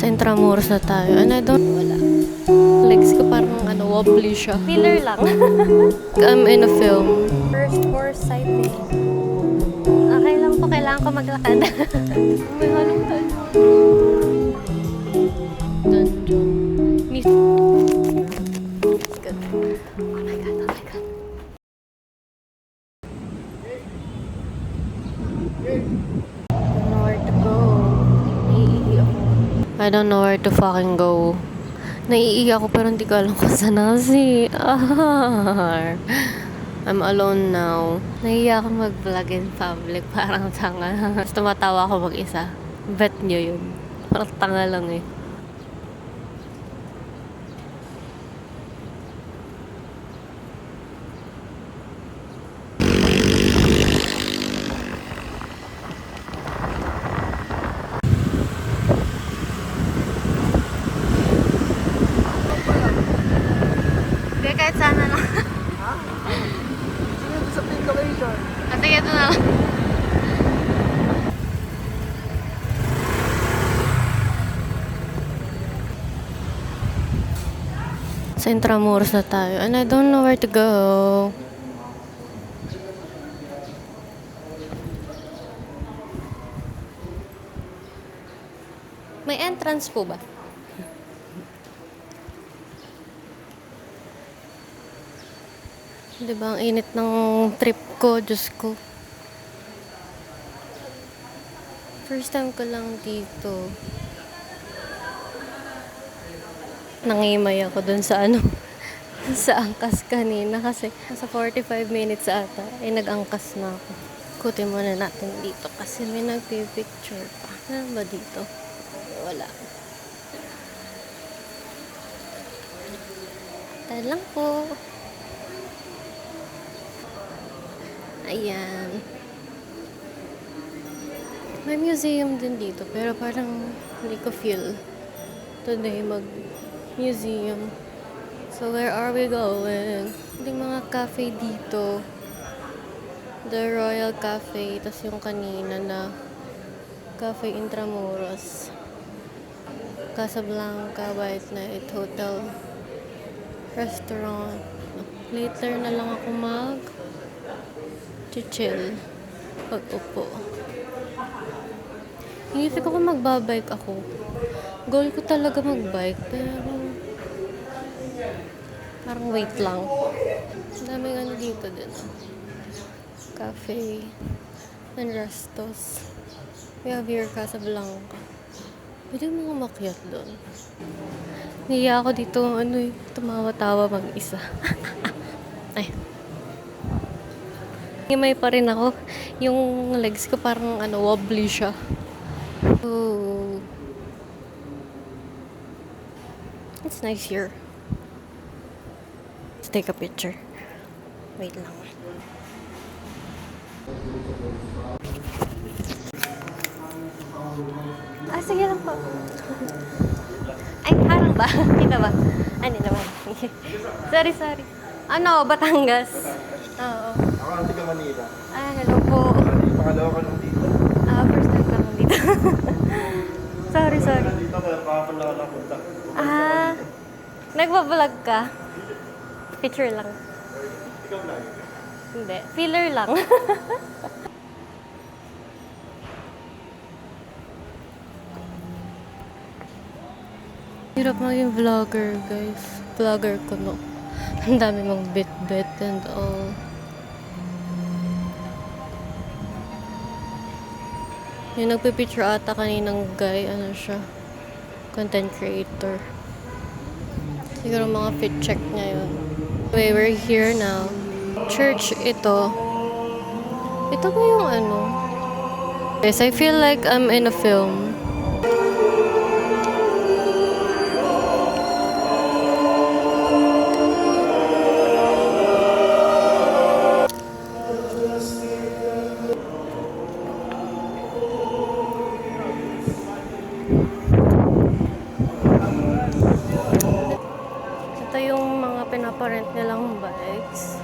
Sa Intramuros na tayo. And I don't... Wala. Legs ko parang wobbly siya. Filler lang. I'm in a film. First horse sighting. Okay lang po, kailangan ko maglakad. May halong tayo. Dungeon. Miss... Good. Oh my God, oh my God. Nowhere to go. Naiihi ako. I don't know where to fucking go. Naiihi ako pero hindi ko alam kung saan na kasi. I'm alone now. Naiihi ako mag-vlog in public. Parang tanga. Tapos tumatawa ako mag-isa. Bet nyo yun. Parang tanga lang eh. Hindi, kahit sana lang. Sa pink location. Ate, ito na lang. Sa Intramuros na tayo. And I don't know where to go. May entrance po ba? Diba, ang init ng trip ko, Diyos ko. First time ko lang dito. Nangimay ako dun sa sa angkas kanina kasi sa 45 minutes ata, ay nag-angkas na ako. Kutin muna natin dito kasi may nagpipicture pa. Ano ba dito? Wala. Tayo lang po. Ayan. May museum din dito, pero parang hindi ko feel today mag-museum. So, where are we going? Yung mga cafe dito. The Royal Cafe, tas yung kanina na Cafe Intramuros. Casablanca, White Knight Hotel, Restaurant. Later na lang ako chill pag-upo. Inisip ko kung magbabike ako. Goal ko talaga magbike, pero parang wait lang. Ang daming dito din. Cafe and restos. We have here Casablanca. Pwede mo umakyat doon. Niya ako dito, tumawa-tawa mag-isa. Ay. Himay pa rin ako. Yung legs ko parang wobbly siya. Oh. It's nice here. Let's take a picture. Wait lang. Sige lang po. Ay, harang ba? Kita ba? Ano naman? Sorry. Batangas. Oo. Ako ang taga Manila. Hello po. Pangalawa ka nung dito. First time lang dito. sorry. Dito kaya kahapon lang ako napunta. Nagpa-vlog ka? Picture lang. Ikaw na. Hindi. Filler lang. Hirap maging vlogger, guys. Vlogger ko, no. Ang dami mong bit and all. Yung nagpipicture ata kaninang guy, siya? Content creator. Siguro mga fit check niya yun. Okay, we're here now. Church ito. Ito ba yung Yes, I feel like I'm in a film. Ito yung mga pinaparent nilang bikes.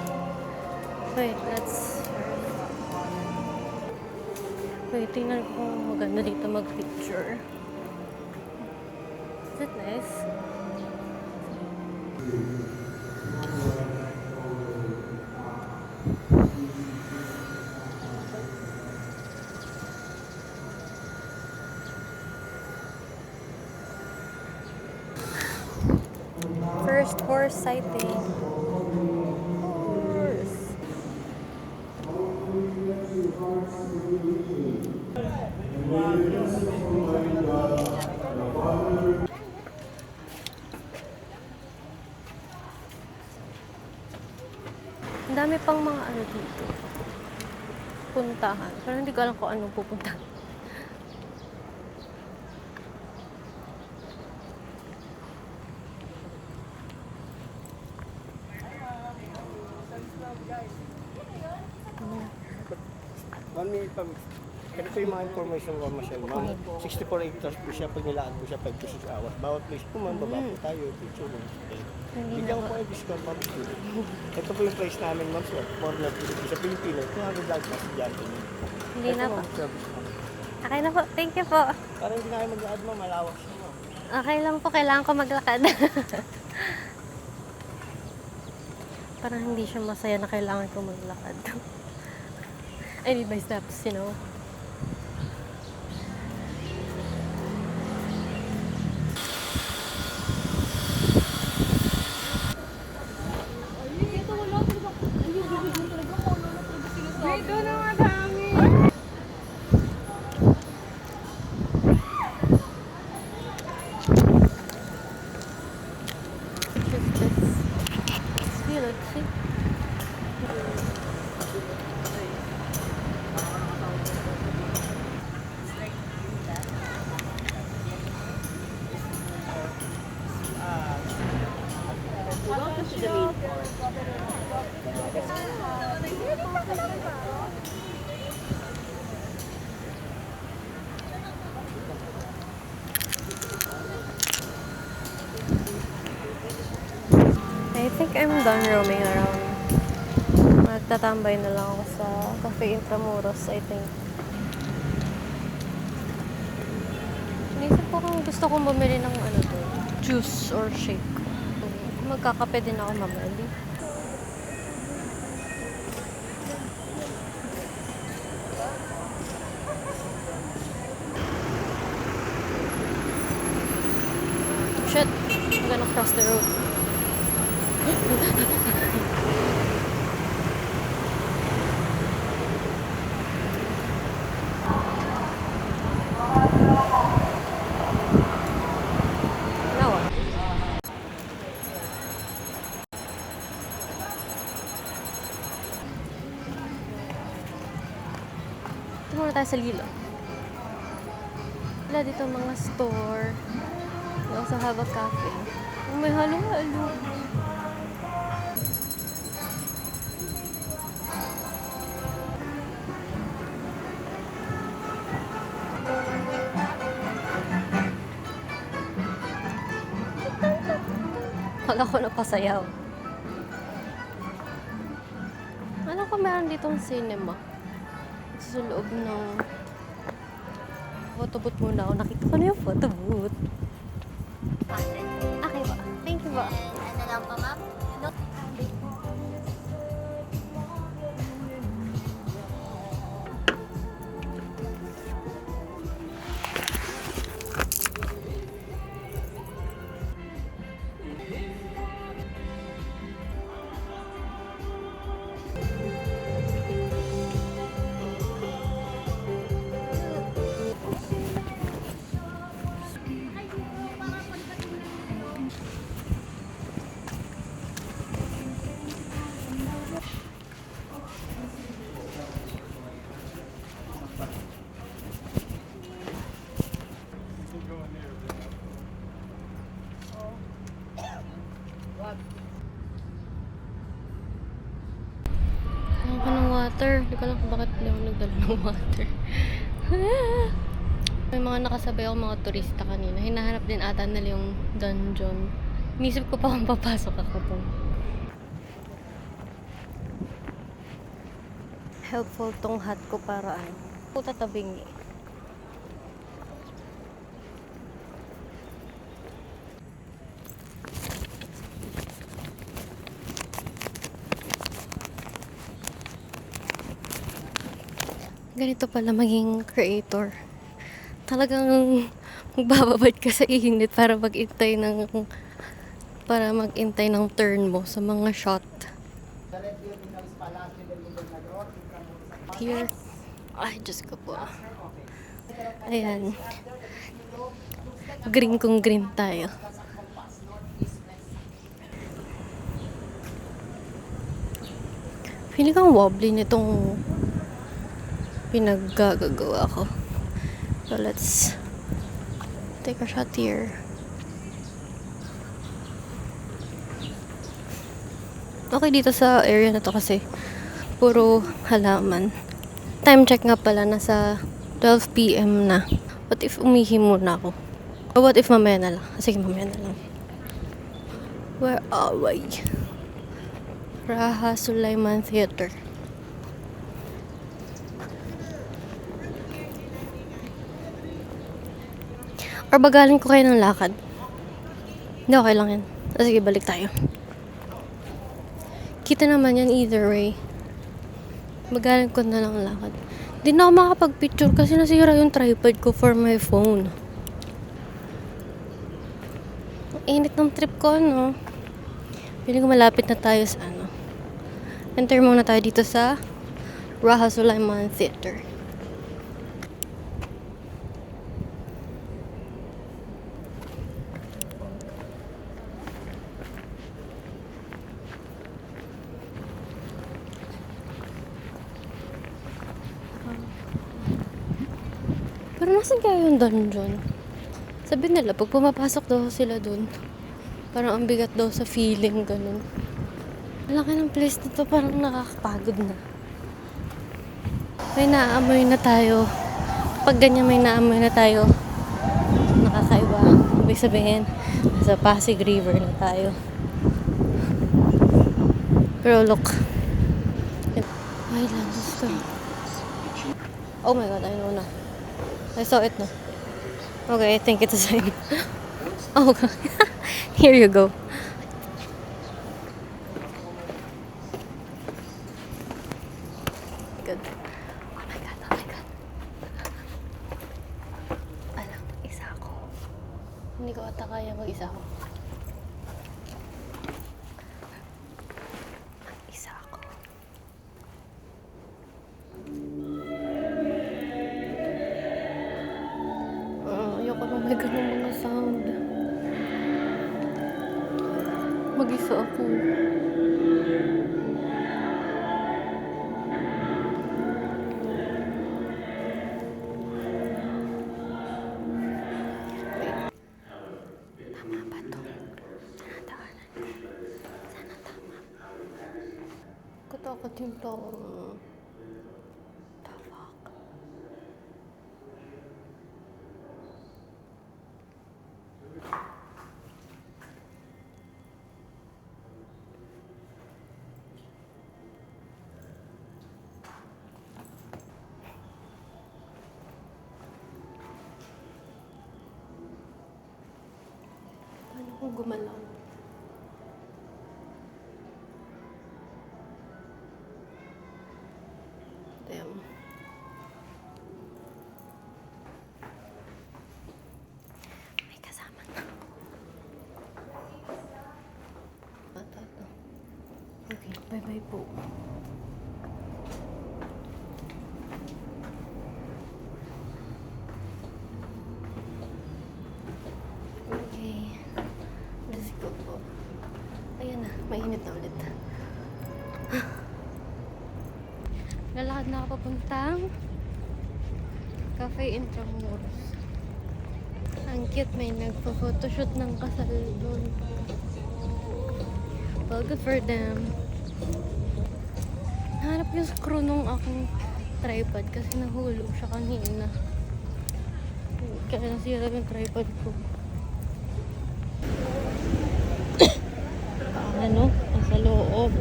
Wait, tingnan ko kung maganda dito mag-picture. Is it nice? First horse sighting. Horse. Ang dami pang mga ano dito. Puntahan. Pero hindi ko alam kung anong pupuntahan. Ma'am, ito yung mga information ko, Michelle. Ma'am, 64 acres po siya. Pag nilaan po siya 5 to 6 hours. Bawat place po, ma'am, baba po tayo. Picture mo. Bigyan ko po yung discount, ma'am. Ito po yung price namin, ma'am. So, foreigner po sa Pilipino. 200 lang mas dyan. Hindi na po. Ma'am, service, ma'am. Okay na po. Thank you po. Parang hindi na kayo mag-add, ma'am. Malawak siya, ma'am. Okay lang po. Kailangan ko maglakad. Parang hindi siya masaya na kailangan ko maglakad. I need my steps, you know. Let's feel it, see? I think I'm done roaming around. Magtatambay na lang ako sa Cafe Intramuros, I think. Inisip ko kung gusto kong bumili ng ano to, juice or shake. Magkakape din ako mamali. Shit, I'm gonna cross the road. Now what? Ito muna tayo sa Lilo. Wala dito mga store. We also have a cafe. Oh, may halo-halo. Wala ko napasayaw. Alam ko meron ditong cinema. Sa loob ng photo booth muna ako. Nakita ko na yung photo booth. Okay po. Thank you po. Ano lang pa, ma'am? No. Ano ko ng water? Hindi ko alam kung bakit hindi ako nagdala ng water. May mga nakasabay ako mga turista kanina. Hinahanap din ata nila yung dungeon. Inisip ko pa kung papasok ako doon. Helpful tong hat ko para ano. Puta tabingi. Ganito pala maging creator. Talagang magbababad ka sa init para mag-intay ng turn mo sa mga shot. Here. Ay, Diyos ko po. Ayan. Green kung green tayo. Feeling kang wobbly nitong pinaggagawa ko. So, let's take a shot here. Okay dito sa area na to kasi puro halaman. Time check nga pala, nasa 12 PM na. What if umihi muna ako? Or what if mamaya na lang? Sige, mamaya na lang. Where are we? Raha Sulaiman Theater. Or bagalan ko kayo ng lakad? Hindi, okay lang yan. Sige, balik tayo. Kita naman yan either way. Bagalan ko na lang lakad. Di na ako makapag-picture kasi nasira yung tripod ko for my phone. Ang init ng trip ko, no? Feeling ko malapit na tayo sa ano. Enter muna tayo dito sa Raha Sulaiman Theater. Pero nasan kaya yung dungeon? Sabi nila, pag pumapasok daw sila dun, parang ang bigat daw sa feeling, ganun. Malaki ng place na to, parang nakakapagod na. May naamoy na tayo. Pag ganyan may naamoy na tayo, nakakaiba. Ibig sabihin, sa Pasig River na tayo. Pero look. Ay, landos ko. Oh my God, I know na. I saw it na. Okay, I think it's a sign. Oh, God. Here you go. Good. Oh my God, oh my God. Alam, isa ako. Hindi ko ata kaya mag-isa ako. Isa ako. Ayoko nang may ganun mga sound. Mag-isa ako. Tama ba to? Tinadaanan ko. Sana tama. Katakot yung tao. The fuck? Paano kung gumalaw? Damn. May kasama na. Ata to. Okay, bye-bye po. Okay. Let's go po. Ayan na, mainit na ulit. Lalakad na ako papuntang Cafe Intramuros. Ang cute, may nagpo-photoshoot ng kasal doon. Well, good for them. Nahanap yung screw nung akong tripod kasi nahulog siya kanina. Kaya nasira yung tripod ko. Ano? Nasa loob.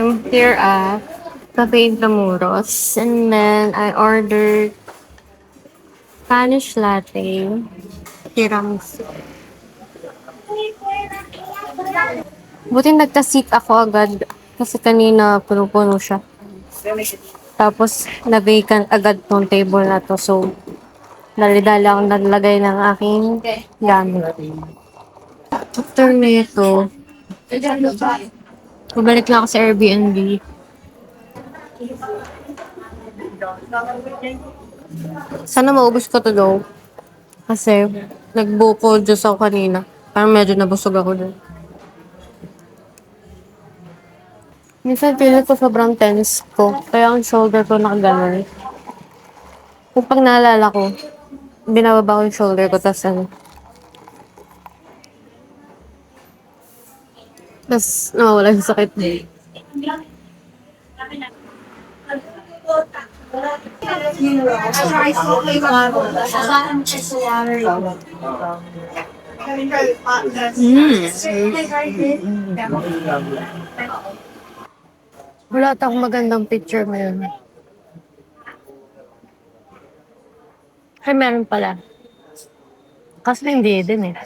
I'm here at Cafe Intramuros and then I ordered Spanish latte. Tiramisu. Buti nagka-seat ako agad. Kasi kanina puno-puno siya. Tapos na-vacant agad tong table na to. So, dali-dali akong naglagay ng aking gamit. After nito, bumalik lang ako sa Airbnb. Sana maubos ko to though. Kasi nagbuko juice ako kanina. Parang medyo nabusog ako dun. Minsan feeling ko sobrang tense ko. Kaya ang shoulder ko nakaganon. Kung pag naalala ko, binababa ko yung shoulder ko, tas ano. Tas nawawala yung sakit. Wala akong magandang picture ngayon. Ay, meron pala. Kasi hindi din eh.